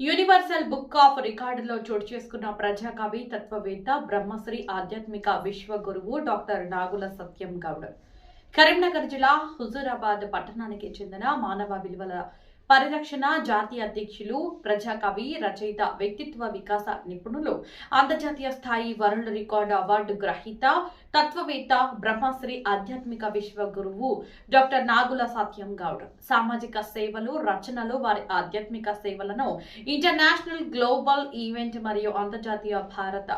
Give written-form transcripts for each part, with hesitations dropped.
Universal book of రికార్డులో చోటు చేసుకున్న ప్రజాకవి తత్వవేత్త బ్రహ్మశ్రీ ఆధ్యాత్మిక విశ్వగురువు డాక్టర్ నాగుల సత్యం గౌడ్ కరీంనగర్ జిల్లా హుజూరాబాద్ పట్టణానికి చెందిన మానవ విలువల పరిరక్షణ జాతీయ అధ్యక్షులు ప్రజాకవి రచయిత వ్యక్తిత్వ వికాస నిపుణులు అంతర్జాతీయ స్థాయి వరల్డ్ రికార్డు అవార్డు గ్రహీత తత్వవేత్త బ్రహ్మశ్రీ ఆధ్యాత్మిక విశ్వగురువు డాక్టర్ నాగుల సత్యం గౌడ్ సామాజిక సేవలు రచనలు వారి ఆధ్యాత్మిక సేవలను ఇంటర్నేషనల్ గ్లోబల్ ఈవెంట్ మరియు అంతర్జాతీయ భారత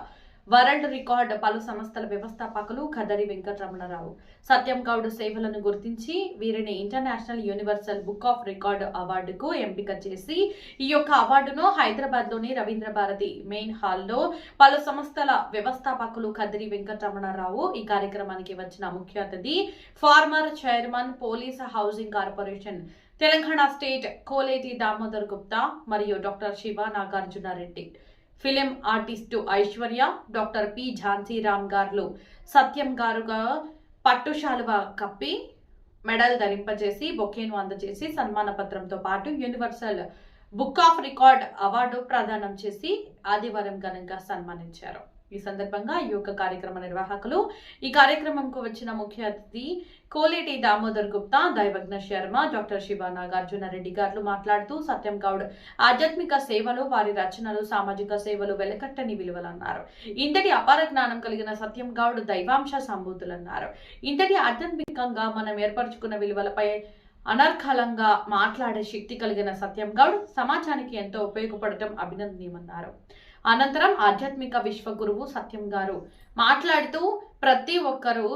వరల్డ్ రికార్డ్ పలు సంస్థల వ్యవస్థాపకులు ఖదరి వెంకటరమణరావు సత్యం గౌడ్ సేవలను గుర్తించి వీరిని international universal book of record అవార్డుకు ఎంపిక చేసి ఈ యొక్క అవార్డును హైదరాబాద్ లోని రవీంద్ర భారతి మెయిన్ హాల్లో పలు సంస్థల వ్యవస్థాపకులు ఖదరి వెంకటరమణరావు ఈ కార్యక్రమానికి వచ్చిన ముఖ్య అతిథి former chairman police housing corporation Telangana state Koleti Damodar Gupta మరియు doctor Shiva Nagarjunareddy film artist Aishwarya doctor P Jhansiram గారు సత్యం గారుగా పట్టుశాలువ కప్పి మెడల్ ధరింపజేసి బొకేను అందజేసి సన్మాన పత్రంతో పాటు universal book of record award ప్రదానం చేసి ఆదివారం ఘనంగా సన్మానించారు. ఈ సందర్భంగా ఈ యొక్క కార్యక్రమ నిర్వాహకులు ఈ కార్యక్రమంకు వచ్చిన ముఖ్య అతిథి కోలేటి దామోదర్ గుప్తా దైవజ్ఞ శర్మ డాక్టర్ శివ నాగార్జునారెడ్డి గారు మాట్లాడుతూ సత్యం గౌడ్ ఆధ్యాత్మిక సేవలు వారి రచనలు సామాజిక సేవలు వెలకట్టని విలువలన్నారు. ఇంతటి అపార జ్ఞానం కలిగిన సత్యం గౌడ్ దైవాంశ సంభూతులన్నారు. ఇంతటి ఆధ్యాత్మికంగా మనం ఏర్పరచుకున్న విలువలపై అనర్కలంగా మాట్లాడే శక్తి కలిగిన సత్యం గౌడ్ సమాజానికి ఎంతో ఉపయోగపడటం అభినందనీయమన్నారు. అనంతరం ఆధ్యాత్మిక విశ్వగురువు సత్యం గారు మాట్లాడుతూ ప్రతి ఒక్కరూ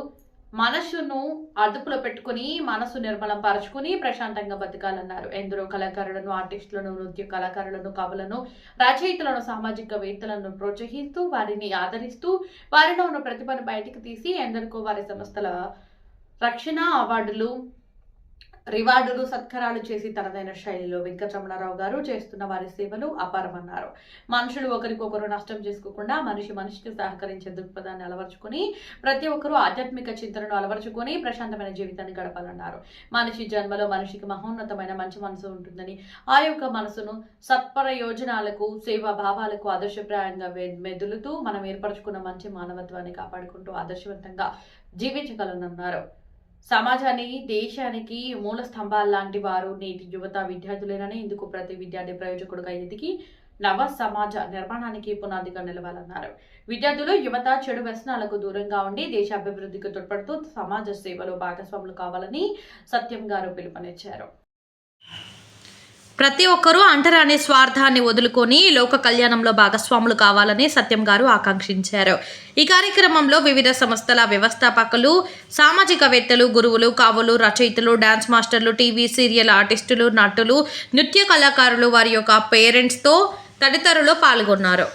మనసును అదుపులో పెట్టుకుని మనసు నిర్మలం పరచుకుని ప్రశాంతంగా బతకాలన్నారు. ఎందరో కళాకారులను ఆర్టిస్టులను నృత్య కళాకారులను కవులను రచయితలను సామాజికవేత్తలను ప్రోత్సహిస్తూ వారిని ఆదరిస్తూ వారిలో ఉన్న ప్రతిభను బయటకు తీసి ఎందరికో వారి సంస్థల రక్షణ అవార్డులు రివార్డులు సత్కారాలు చేసి తనదైన శైలిలో వెంకటరమణరావు గారు చేస్తున్న వారి సేవలు అపారమన్నారు. మనుషులు ఒకరికొకరు నష్టం చేసుకోకుండా మనిషికి సహకరించే దృక్పథాన్ని అలవర్చుకుని ప్రతి ఒక్కరూ ఆధ్యాత్మిక చింతనను అలవర్చుకొని ప్రశాంతమైన జీవితాన్ని గడపాలన్నారు. మనిషి జన్మలో మనిషికి మహోన్నతమైన మంచి మనసు ఉంటుందని ఆ యొక్క మనసును సత్ప్రయోజనాలకు సేవా భావాలకు ఆదర్శప్రాయంగా మెదులుతూ మనం ఏర్పరచుకున్న మంచి మానవత్వాన్ని కాపాడుకుంటూ ఆదర్శవంతంగా జీవించగలనన్నారు. సమాజాన్ని దేశానికి మూల స్తంభాల లాంటి వారు నేటి యువత విద్యార్థులేనని ఇందుకు ప్రతి విద్యార్థి ప్రయోజకుడుగా ఎదిగి నవ సమాజ నిర్మాణానికి పునాదిగా నిలవాలన్నారు. విద్యార్థులు యువత చెడు వ్యసనాలకు దూరంగా ఉండి దేశ అభివృద్ధికి తోడ్పడుతూ సమాజ సేవలో భాగస్వాములు కావాలని సత్యం గారు పిలుపునిచ్చారు. ప్రతి ఒక్కరూ అంటరాని స్వార్థాన్ని వదులుకొని లోక కళ్యాణంలో భాగస్వాములు కావాలని సత్యం గారు ఆకాంక్షించారు. ఈ కార్యక్రమంలో వివిధ సంస్థల వ్యవస్థాపకులు సామాజికవేత్తలు గురువులు కవులు రచయితలు డాన్స్ మాస్టర్లు టీవీ సీరియల్ ఆర్టిస్టులు నటులు నృత్య కళాకారులు వారి యొక్క పేరెంట్స్తో తదితరులు పాల్గొన్నారు.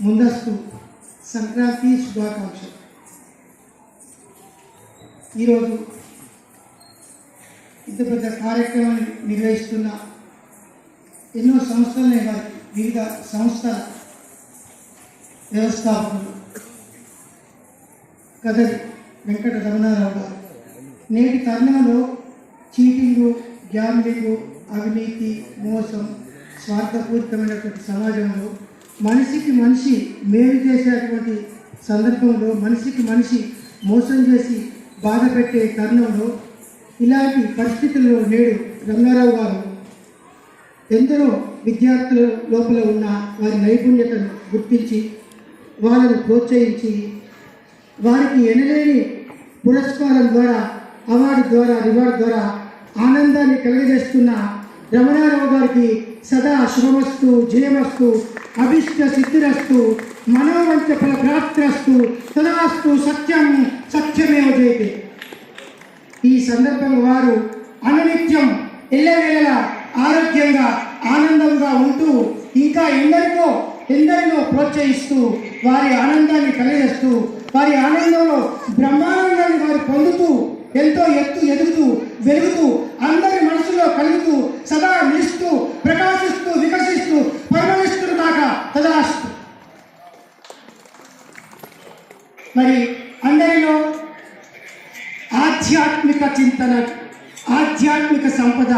ముందస్తు సంక్రాంతి శుభాకాంక్షలు. ఈరోజు ఇంత పెద్ద కార్యక్రమాన్ని నిర్వహిస్తున్న ఎన్నో సంస్థలనే వారి వివిధ సంస్థల వ్యవస్థాపకులు ఖదరి వెంకటరమణారావు గారు నేటి తరుణంలో చీటింగు గ్యాంబ్లింగు అవినీతి మోసం స్వార్థపూరితమైనటువంటి సమాజంలో మనిషికి మనిషి మేలు చేసేటువంటి సందర్భంలో మనిషికి మనిషి మోసం చేసి బాధ పెట్టే తరుణంలో ఇలాంటి పరిస్థితుల్లో నేడు రంగారావు గారు ఎందరో విద్యార్థుల లోపల ఉన్న వారి నైపుణ్యతను గుర్తించి వాళ్ళను ప్రోత్సహించి వారికి ఎనలేని పురస్కారం ద్వారా అవార్డు ద్వారా రివార్డు ద్వారా ఆనందాన్ని కలిగజేస్తున్న రమణారావు గారికి సదా శుభమస్తు జయమస్తు అభిష్ట సిద్ధిరస్తు మనోవంచ ఫల ప్రాప్తిరస్తు తదాస్తు సత్యం సత్యమేవ జయతే. ఈ సందర్భంగా వారు అనునిత్యం ఎల్లవేళలా ఆరోగ్యంగా ఆనందంగా ఉంటూ ఇంకా ఎందరినో ప్రోత్సహిస్తూ వారి ఆనందాన్ని కలిగేస్తూ వారి ఆనందంలో బ్రహ్మానందాన్ని వారు పొందుతూ ఎంతో ఎదుగుతూ వెలుగుతూ అందరి మనసులో కలుగుతూ సదా నిలుస్తూ ప్రకాశిస్తూ వికసిస్తూ పరిణమిస్తున్న దాకా తదాస్తు. మరి అందరిలో ఆధ్యాత్మిక చింతన ఆధ్యాత్మిక సంపద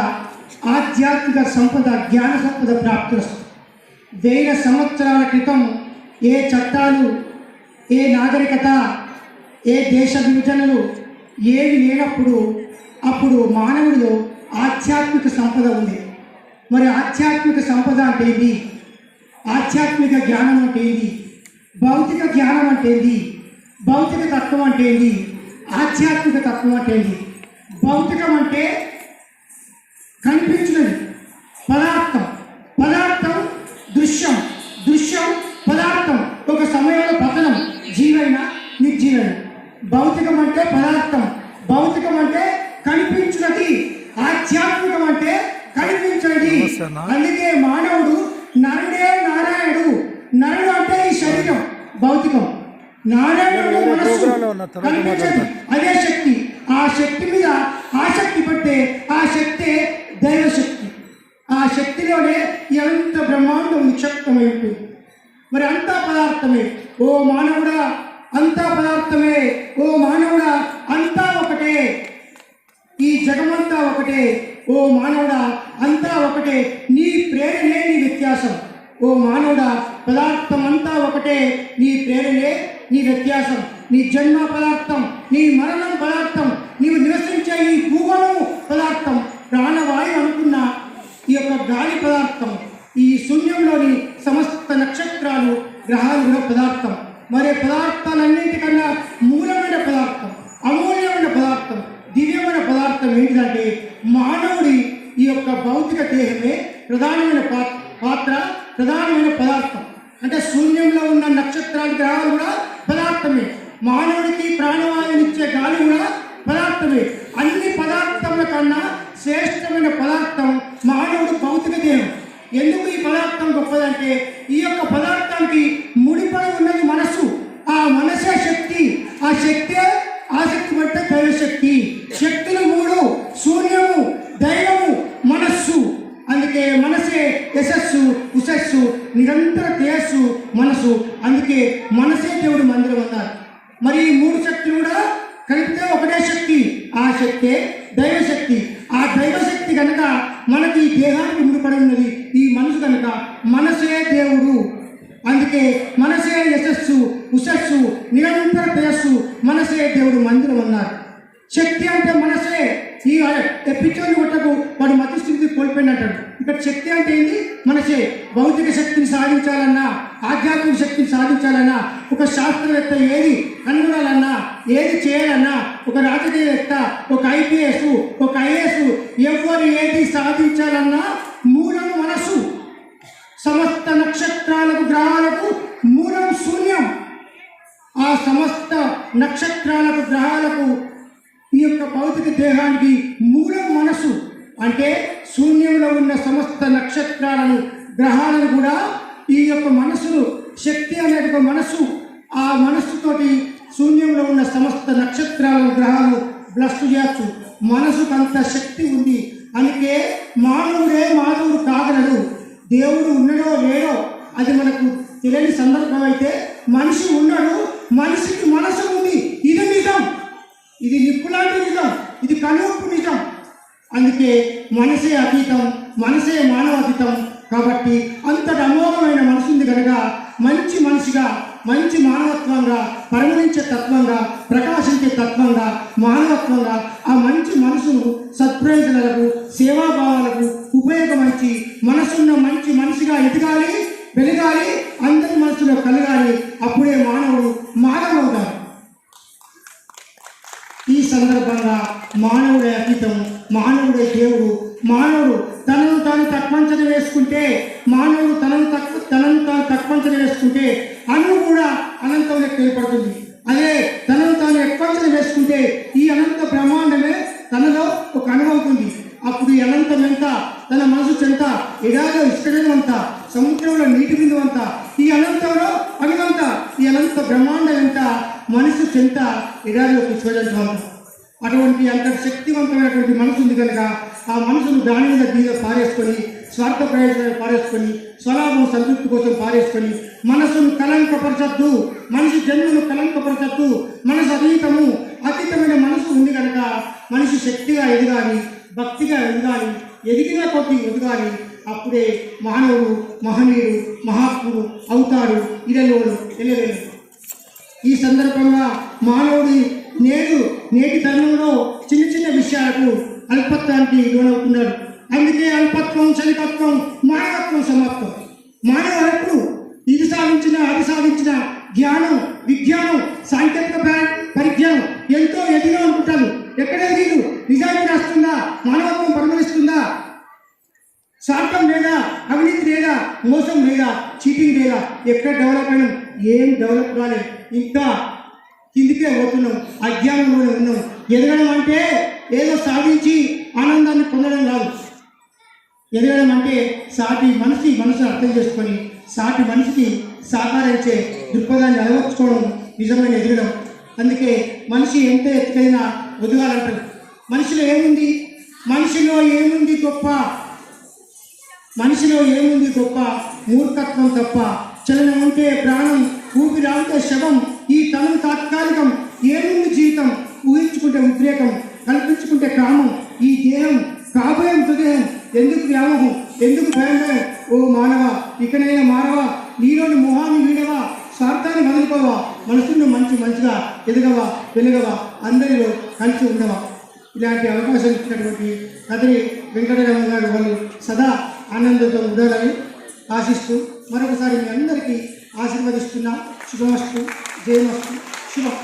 జ్ఞాన సంపద ప్రాప్తిస్తుంది. 1000 సంవత్సరాల క్రితం ఏ చట్టాలు, ఏ నాగరికత, ఏ దేశ విభజనలు ఏవి లేనప్పుడు అప్పుడు మానవుడిలో ఆధ్యాత్మిక సంపద ఉంది. మరి ఆధ్యాత్మిక సంపద అంటే ఏంటి? ఆధ్యాత్మిక జ్ఞానం అంటే ఏంటి? భౌతిక జ్ఞానం అంటే ఏంటి? భౌతిక తత్వం అంటే ఏంటి? ఆధ్యాత్మిక తత్వం అంటే ఏంటి? భౌతికం అంటే కనిపించినది, పదార్థం దృశ్యం పదార్థం, ఒక సమయంలో పతనం, జీవైన నిర్జీవైన. భౌతికం అంటే పదార్థం, భౌతికం అంటే కనిపించినది, ఆధ్యాత్మికం అంటే కనిపించనిది. అందుకే మానవుడు నరుడే నారాయణుడు. నరుడు అంటే ఈ శరీరం భౌతికం, నారాయణుడు మనస్సు కనిపించదు, అదే శక్తి. ఆ శక్తి మీద ఆసక్తి పడితే ఆ శక్తే దైవశక్తి. ఆ శక్తిలోనే ఎంత బ్రహ్మాండం నిక్షిప్తమై ఉంటుంది. మరి అంతా పదార్థమే. ఓ మానవుడా అంతా పదార్థమే, ఓ మానవుడా అంతా ఒకటే, ఈ జగమంతా ఒకటే. ఓ మానవుడా అంతా ఒకటే, నీ ప్రేరణే నీ వ్యత్యాసం. ఓ మానవుడా పదార్థం అంతా ఒకటే, నీ ప్రేరణే నీ వ్యత్యాసం. నీ జన్మ పదార్థం, నీ మరణం పదార్థం, నీవు నివసించే ఈ భూగోళము పదార్థం, ప్రాణవాయు అనుకున్న ఈ యొక్క గాలి పదార్థం, ఈ శూన్యంలోని సమస్త నక్షత్రాలు గ్రహాలు కూడా పదార్థం. మరి పదార్థాలన్నింటికన్నా మూలమైన పదార్థం, అమూల్యమైన పదార్థం, దివ్యమైన పదార్థం ఏంటిదంటే మానవుడి ఈ యొక్క భౌతిక దేహమే ప్రధానమైన పాత్ర, ప్రధానమైన పదార్థం. అంటే శూన్యంలో ఉన్న నక్షత్రాలు గ్రహాలు కూడా పదార్థమే. మానవుడికి ప్రాణవాయునిచ్చే గాలి కూడా పదార్థమే. అన్ని పదార్థముల కన్నా శ్రేష్టమైన పదార్థం మానవుడు భౌతిక దేహం. ఎందుకు ఈ పదార్థం గొప్పదంటే ఈ యొక్క పదార్థానికి ముడిపడి ఉన్నది మనసు. ఆ మనసే శక్తి, ఆ శక్తే ఆసక్తి పడితే దైవశక్తి. శక్తులు 3: శూన్యము, దైవము, మనస్సు. అందుకే మనసే యశస్సు, ఉషస్సు, నిరంతర తేజస్సు మనసు. అందుకే మనసే దేవుడు మందిరం అన్నారు. మరి ఈ 3 శక్తులు కూడా కలిపితే ఒకటే శక్తి, ఆ శక్తే దైవశక్తి. ఆ దైవశక్తి కనుక మనకి ఈ దేహానికి ముడిపడి ఉన్నది, ఈ మనసు కనుక మనసే దేవుడు. అందుకే మనసే యశస్సు, ఉషస్సు, నిరంతర తేజస్సు, మనసే దేవుడు మందిరం అన్నారు. శక్తి అంటే మనసే. ఈ పిచ్చోని కొట్టకు వాడు మతి స్థితి కోల్పోయినట్టాడు. ఇక్కడ శక్తి అంటే ఏంటి? మనసే. భౌతిక శక్తిని సాధించాలన్నా, ఆధ్యాత్మిక శక్తిని సాధించాలన్నా, ఒక శాస్త్రవేత్త ఏది కనుగొనాలన్నా, ఏది చేయాలన్నా, ఒక రాజకీయవేత్త, ఒక IPS, ఒక IAS, ఎవరు ఏది సాధించాలన్నా మూలం మనసు. సమస్త నక్షత్రాలకు గ్రహాలకు మూలం శూన్యం. ఆ సమస్త నక్షత్రాలకు గ్రహాలకు ఈ యొక్క భౌతిక దేహానికి మూలం మనసు. అంటే శూన్యంలో ఉన్న సమస్త నక్షత్రాలను గ్రహాలను కూడా ఈ యొక్క మనసును, శక్తి అనేది ఒక మనసు. ఆ మనస్సుతోటి శూన్యంలో ఉన్న సమస్త నక్షత్రాలను గ్రహాలను బ్లస్ట్ చేయచ్చు. మనసుకు అంత శక్తి ఉంది. అందుకే మానవుడే మానవుడు కాగలడు. దేవుడు ఉన్నాడో లేడో అది మనకు తెలియని సందర్భం అయితే, మనిషి ఉన్నాడు, మనిషికి మనసు ఉంది. ఇది నిజం, ఇది నిప్పులాంటి నిజం, ఇది కనుపు నిజం. అందుకే మనసే అతీతం, మనసే మానవాతీతం. కాబట్టి అంతటి అమోఘమైన మనసు ఉంది కనుక మంచి మనిషిగా, మంచి మానవత్వంగా, పరిగణించే తత్వంగా, ప్రకాశించే తత్వంగా, మానవత్వంగా ఆ మంచి మనసును సత్ప్రయోజనాలకు, సేవాభావాలకు ఉపయోగమంచి మనసున్న మంచి మనిషిగా ఎదగాలి, వెలగాలి, అందరి మనసులో కలగాలి. అప్పుడే మానవుడు మానవుడవుతాడు. ఈ సందర్భంగా మానవుడే అతీతం, మానవుడే దేవుడు. మానవుడు తనను తాను తక్కువంచన వేసుకుంటే, మానవుడు తనను తాను తక్కువంచన వేసుకుంటే అన్ను కూడా అనంతం లెక్క ఏర్పడుతుంది. అదే తనను తాను ఎక్కువంచన వేసుకుంటే ఈ అనంత బ్రహ్మాండమే తనలో ఒక అణువవుతుంది. అప్పుడు ఈ అనంతం ఎంత, తన మనసు చెంత, ఎడాలో ఇష్టం అంత, సముద్రంలో నీటి బిందు అంత, ఈ అనంతంలో అణువంత, ఈ అనంత బ్రహ్మాండం ఎంత, మనసు చెంత, ఎడాలో విశ్వజంతం. అటువంటి అంత శక్తివంతమైనటువంటి మనసు ఉంది కనుక ఆ మనసును దాని మీద దీని పారేసుకొని, స్వార్థ ప్రయోజనాలు పారేసుకొని, స్వలాభం సంతృప్తి కోసం పారేసుకొని మనసును కలంకపరచద్దు, మనిషి జన్మను కలంకపరచద్దు. మనసు అతీతమైన మనసు ఉంది కనుక మనిషి శక్తిగా ఎదగాలి, భక్తిగా ఎదగాలి, ఎదిగిన కొద్ది ఎదగాలి. అప్పుడే మానవుడు మహనీయుడు మహాత్ముడు అవుతాడు. ఇరలోడు ఎలవేలు. ఈ సందర్భంగా మానవుడి నేటి తరుణంలో చిన్న చిన్న విషయాలకు అల్పత్వానికి లోనవుతున్నాడు. అందుకే అల్పత్వం, చలికత్వం, మానవత్వం సమాప్తం. మానవ ఎప్పుడు ఇది సాధించిన అది సాధించిన జ్ఞానం, విజ్ఞానం, సాంకేతిక పరిజ్ఞానం ఎంతో ఎదిగా అనుకుంటారు. ఎక్కడ ఎదిగిరు? నిజానికి రాస్తుందా? మానవత్వం పరిగణిస్తుందా? స్వార్థం లేదా? అవినీతి లేదా? మోసం లేదా? చీటింగ్ లేదా? ఎక్కడ డెవలప్ అయినాం? ఏం డెవలప్ కాలేదు. ఇంకా కిందికే పోతున్నాం, అజ్ఞానంలోనే ఉన్నాం. ఎదగడం అంటే ఏదో సాధించి ఆనందాన్ని పొందడం కాదు. ఎదగడం అంటే సాటి మనసు అర్థం చేసుకొని సాటి మనిషికి సహకరించే దృక్పథాన్ని అలవర్చుకోవడం నిజమైన ఎదగడం. అందుకే మనిషి ఎంత ఎత్తుకైనా ఎదగాలంటారు. మనిషిలో ఏముంది? మనిషిలో ఏముంది గొప్ప? మనిషిలో ఏముంది గొప్ప? మూర్ఖత్వం తప్ప. చలనం ఉంటే ప్రాణం, ఊపిరాడితే శవం. ఈ తనం తాత్కాలికం. ఏముంది జీవితం? ఊహించుకుంటే ఉద్రేకం, కల్పించుకుంటే కామం. ఈ దేహం కాబోయే హృదయం. ఎందుకు వ్యామోహం? ఎందుకు భయం? ఓ మానవ, ఇకనైనా మానవ, నీలోని మొహాన్ని వీడవా, స్వార్థాన్ని వదులుకోవా, మనసును మంచిగా ఎదగవా, వెలుగవా, అందరిలో కలిసి ఉండవా. ఇలాంటి అవకాశం ఇచ్చినటువంటి కదిరి వెంకటరమణ గారు వాళ్ళు సదా ఆనందంతో ఉండాలని ఆశిస్తూ మరొకసారి మీ అందరికీ ఆశీర్వదిస్తున్నా. శుభమస్తు, జయమస్తు, శుభం.